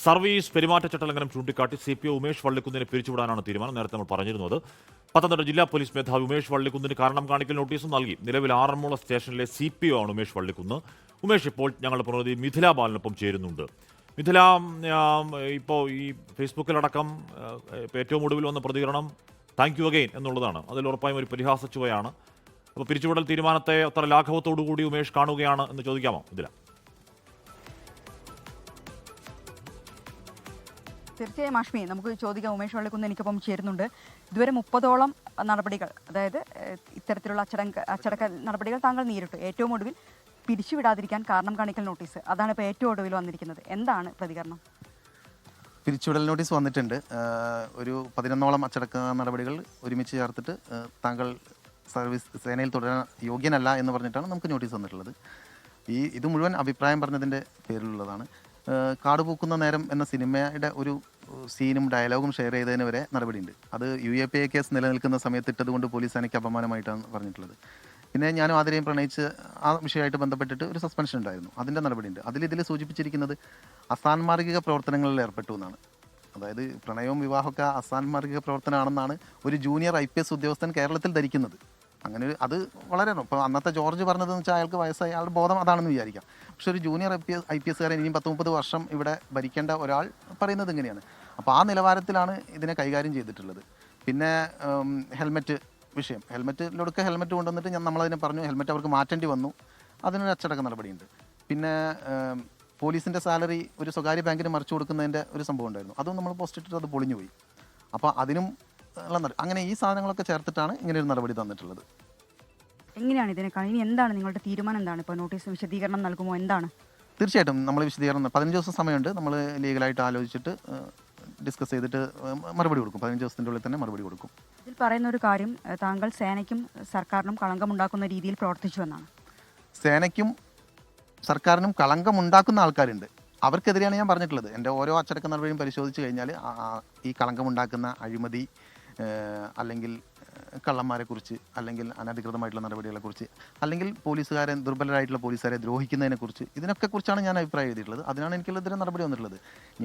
Service പെരുമാറ്റച്ചട്ടലംഘനം ചൂണ്ടിക്കാട്ടി CPO Umesh വള്ളിക്കുന്നിനെ പിരിച്ചുവിടാനാണ് തീരുമാനം. നേരത്തെ നമ്മൾ പറഞ്ഞിരുന്നത്. പത്തനംതിട്ട ജില്ലാ പോലീസ് മേധാവി ഉമേഷ് വള്ളിക്കുന്നിന് കാരണം കാണിക്കൽ നോട്ടീസും നൽകി. നിലവിൽ ആറന്മുള സ്റ്റേഷനിലെ CPO ആണ് ഉമേഷ് വള്ളിക്കുന്ന്. ഉമേഷ് ഇപ്പോൾ ഞങ്ങളുടെ പ്രതിനിധി മിഥില ബാലനൊപ്പം ചേരുന്നുണ്ട്. മിഥില, ഇപ്പോൾ ഈ ഫേസ്ബുക്കിലടക്കം ഏറ്റവും ഒടുവിൽ വന്ന പ്രതികരണം താങ്ക് യു അഗെയിൻ എന്നുള്ളതാണ്. അതിൽ ഉറപ്പായും ഒരു പരിഹാസ ചുവയാണ്. അപ്പോൾ പിരിച്ചുവിടൽ തീരുമാനത്തെ അത്ര ലാഘവത്തോടു കൂടി ഉമേഷ് കാണുകയാണ് എന്ന് ചോദിക്കാമോ മിഥില? തീർച്ചയായും ആഷ്മി, നമുക്ക് ചോദിക്കാം. ഉമേഷ് വള്ളിക്കുന്ന് എനിക്കൊപ്പം ചേരുന്നുണ്ട്. ഇതുവരെ 30ഓളം നടപടികൾ, അതായത് ഇത്തരത്തിലുള്ള അച്ചടക്ക നടപടികൾ താങ്കൾ നേരിട്ടു. ഏറ്റവും ഒടുവിൽ പിരിച്ചുവിടാതിരിക്കാൻ കാരണം കാണിക്കൽ നോട്ടീസ്, അതാണ് ഇപ്പോൾ ഏറ്റവും ഒടുവിൽ വന്നിരിക്കുന്നത്. എന്താണ് പ്രതികരണം? പിരിച്ചുവിടൽ നോട്ടീസ് വന്നിട്ടുണ്ട്. ഒരു 11ഓളം അച്ചടക്ക നടപടികൾ ഒരുമിച്ച് ചേർത്തിട്ട് താങ്കൾ സർവീസ് സേനയിൽ തുടരാൻ യോഗ്യനല്ല എന്ന് പറഞ്ഞിട്ടാണ് നമുക്ക് നോട്ടീസ് വന്നിട്ടുള്ളത്. ഇത് മുഴുവൻ അഭിപ്രായം പറഞ്ഞതിൻ്റെ പേരിലുള്ളതാണ്. കാട് പൂക്കുന്ന നേരം എന്ന സിനിമയുടെ ഒരു സീനും ഡയലോഗും ഷെയർ ചെയ്തതിന് വരെ നടപടിയുണ്ട്. അത് UAPA കേസ് നിലനിൽക്കുന്ന സമയത്ത് ഇട്ടതുകൊണ്ട് പോലീസ് സേനയ്ക്ക് അപമാനമായിട്ടാണ് പറഞ്ഞിട്ടുള്ളത്. പിന്നെ ഞാനും ആതിരയും പ്രണയിച്ച് ആ വിഷയമായിട്ട് ബന്ധപ്പെട്ടിട്ട് ഒരു സസ്പെൻഷൻ ഉണ്ടായിരുന്നു. അതിൻ്റെ നടപടിയുണ്ട്. ഇതിൽ സൂചിപ്പിച്ചിരിക്കുന്നത് അസാൻമാർഗിക പ്രവർത്തനങ്ങളിൽ ഏർപ്പെട്ടു എന്നാണ്. അതായത് പ്രണയവും വിവാഹമൊക്കെ അസാൻമാർഗിക പ്രവർത്തനമാണെന്നാണ് ഒരു ജൂനിയർ IPS ഉദ്യോഗസ്ഥൻ കേരളത്തിൽ ധരിക്കുന്നത്. അങ്ങനെ അത് വളരെ ഇപ്പോൾ അന്നത്തെ ജോർജ് പറഞ്ഞതെന്ന് വെച്ചാൽ അയാൾക്ക് വയസ്സായി, അയാളുടെ ബോധം അതാണെന്ന് വിചാരിക്കാം. പക്ഷെ ഒരു ജൂനിയർ IPS കാരൻ ഇനിയും 10-30 വർഷം ഇവിടെ ഭരിക്കേണ്ട ഒരാൾ പറയുന്നത് ഇങ്ങനെയാണ്. അപ്പോൾ ആ നിലവാരത്തിലാണ് ഇതിനെ കൈകാര്യം ചെയ്തിട്ടുള്ളത്. പിന്നെ ഹെൽമെറ്റ് വിഷയം, ഹെൽമെറ്റിലൊടുക്കെ ഹെൽമെറ്റ് കൊണ്ടുവന്നിട്ട് നമ്മളതിനെ പറഞ്ഞു, ഹെൽമെറ്റ് അവർക്ക് മാറ്റേണ്ടി വന്നു. അതിനൊരു അച്ചടക്ക നടപടിയുണ്ട്. പിന്നെ പോലീസിൻ്റെ സാലറി ഒരു സ്വകാര്യ ബാങ്കിന് മറിച്ചു കൊടുക്കുന്നതിൻ്റെ ഒരു സംഭവം ഉണ്ടായിരുന്നു. അതും നമ്മൾ പോസ്റ്റ് ഇട്ടിട്ട് അത് പൊളിഞ്ഞു പോയി. അപ്പോൾ അതിനും അങ്ങനെ ഈ സാധനങ്ങളൊക്കെ ചേർത്തിട്ടാണ് ഇങ്ങനെ ഒരു നടപടി തന്നിട്ടുള്ളത്. എങ്ങനെയാണ് ഇതിനെ ഇനി എന്താണ് നിങ്ങളുടെ തീരുമാനം? എന്താണ് ഇപ്പോൾ നോട്ടീസ് വിശദീകരണം നൽകുമോ? എന്താണ്? തീർച്ചയായിട്ടും നമ്മൾ വിശദീകരണം 15 ദിവസം സമയമുണ്ട്. നമ്മൾ ലീഗലായിട്ട് ആലോചിച്ചിട്ട് ഡിസ്കസ് ചെയ്തിട്ട് മറുപടി കൊടുക്കും. 15 ദിവസത്തിൻ്റെ ഉള്ളിൽ തന്നെ മറുപടി കൊടുക്കും. ഇതിൽ പറയുന്ന ഒരു കാര്യം, താങ്കൾ സേനയ്ക്കും സർക്കാരിനും കളങ്കമുണ്ടാക്കുന്ന രീതിയിൽ പ്രവർത്തിച്ചു എന്നാണ്. സേനയ്ക്കും സർക്കാരിനും കളങ്കമുണ്ടാക്കുന്ന ആൾക്കാരുണ്ട്, അവർക്കെതിരെയാണ് ഞാൻ പറഞ്ഞിട്ടുള്ളത്. എൻ്റെ ഓരോ അച്ചടക്ക നടപടിയും പരിശോധിച്ച് കഴിഞ്ഞാൽ ഈ കളങ്കമുണ്ടാക്കുന്ന അഴിമതി അല്ലെങ്കിൽ കള്ളന്മാരെക്കുറിച്ച്, അല്ലെങ്കിൽ അനധികൃതമായിട്ടുള്ള നടപടികളെക്കുറിച്ച്, അല്ലെങ്കിൽ ദുർബലരായിട്ടുള്ള പോലീസുകാരെ ദ്രോഹിക്കുന്നതിനെക്കുറിച്ച്, ഇതിനൊക്കെ കുറിച്ചാണ് ഞാൻ അഭിപ്രായം എഴുതിയിട്ടുള്ളത്. അതിനാണ് എനിക്കുള്ളതിന് നടപടി വന്നിട്ടുള്ളത്.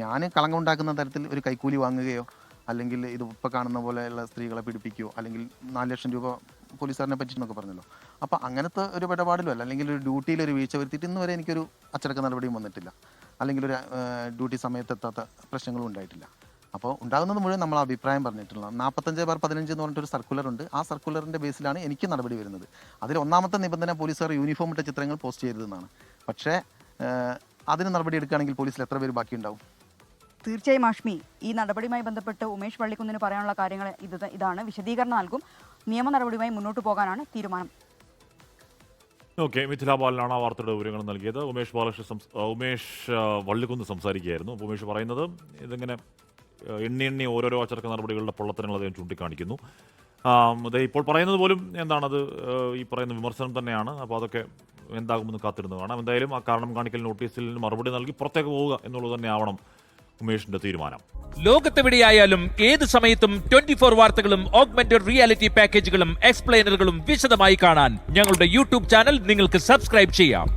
ഞാൻ കളങ്കമുണ്ടാക്കുന്ന തരത്തിൽ ഒരു കൈക്കൂലി വാങ്ങുകയോ, അല്ലെങ്കിൽ ഇത് ഇപ്പോൾ കാണുന്ന പോലെയുള്ള സ്ത്രീകളെ പീഡിപ്പിക്കുകയോ, അല്ലെങ്കിൽ 4 ലക്ഷം രൂപ പോലീസുകാരനെ പറ്റിയെന്നൊക്കെ പറഞ്ഞല്ലോ. അപ്പോൾ അങ്ങനത്തെ ഒരു ഇടപാടിലോ അല്ലെങ്കിൽ ഒരു ഡ്യൂട്ടിയിൽ ഒരു വീഴ്ച വരുത്തിയിട്ട് ഇന്ന് വരെ എനിക്കൊരു അച്ചടക്ക നടപടിയും വന്നിട്ടില്ല, അല്ലെങ്കിൽ ഒരു ഡ്യൂട്ടി സമയത്തെത്താത്ത പ്രശ്നങ്ങളും ഉണ്ടായിട്ടില്ല. അപ്പോൾ ഉണ്ടാകുന്നത് മുഴുവൻ നമ്മൾ അഭിപ്രായം പറഞ്ഞിട്ടുള്ള 45/15 എന്ന് പറഞ്ഞിട്ടൊരു സർക്കുലർ ഉണ്ട്. ആ സർക്കുലറിൻ്റെ ബേസിലാണ് എനിക്ക് നടപടി വരുന്നത്. അതിൽ ഒന്നാമത്തെ നിബന്ധന പോലീസുകാർ യൂണിഫോം ഇട്ട ചിത്രങ്ങൾ പോസ്റ്റ് ചെയ്തതെന്നാണ്. പക്ഷേ അതിന് നടപടി എടുക്കുകയാണെങ്കിൽ പോലീസിൽ എത്ര പേര് ബാക്കിയുണ്ടാവും? തീർച്ചയായും ആഷ്മി, ഈ നടപടിയുമായി ബന്ധപ്പെട്ട് ഉമേഷ് വള്ളിക്കുന്നിന് പറയാനുള്ള കാര്യങ്ങൾ ഇതാണ്. വിശദീകരണം നൽകും. നിയമ നടപടിയുമായി മുന്നോട്ട് പോകാനാണ് തീരുമാനം. ഓക്കെ, മിഥില ബാലനാണ് ആ വാർത്തയുടെ വിവരങ്ങൾ നൽകിയത്. ഉമേഷ് വള്ളിക്കുന്ന് സംസാരിക്കുകയായിരുന്നു. ഉമേഷ് പറയുന്നത് ഇതിങ്ങനെ എണ്ണി ഓരോരോ അച്ചടക്ക നടപടികളുടെ പൊള്ളത്തരങ്ങൾ അദ്ദേഹം ചൂണ്ടിക്കാണിക്കുന്നു. അത് ഇപ്പോൾ പറയുന്നത് പോലും എന്താണത് ഈ പറയുന്ന വിമർശനം തന്നെയാണ്. അപ്പോൾ അതൊക്കെ എന്താകുമെന്ന് കാത്തിരുന്ന് കാണാം. എന്തായാലും ആ കാരണം കാണിക്കൽ നോട്ടീസിൽ മറുപടി നൽകി പുറത്തേക്ക് പോവുക എന്നുള്ളത് തന്നെ ആവണം ഉമേഷിന്റെ തീരുമാനം. ലോകത്തെവിടെയായാലും ഏത് സമയത്തും 24 വാർത്തകളും ഓഗ്മെന്റഡ് റിയാലിറ്റി പാക്കേജുകളും എക്സ്പ്ലെയിനറുകളും വിശദമായി കാണാൻ ഞങ്ങളുടെ YouTube ചാനൽ നിങ്ങൾക്ക് സബ്സ്ക്രൈബ് ചെയ്യാം.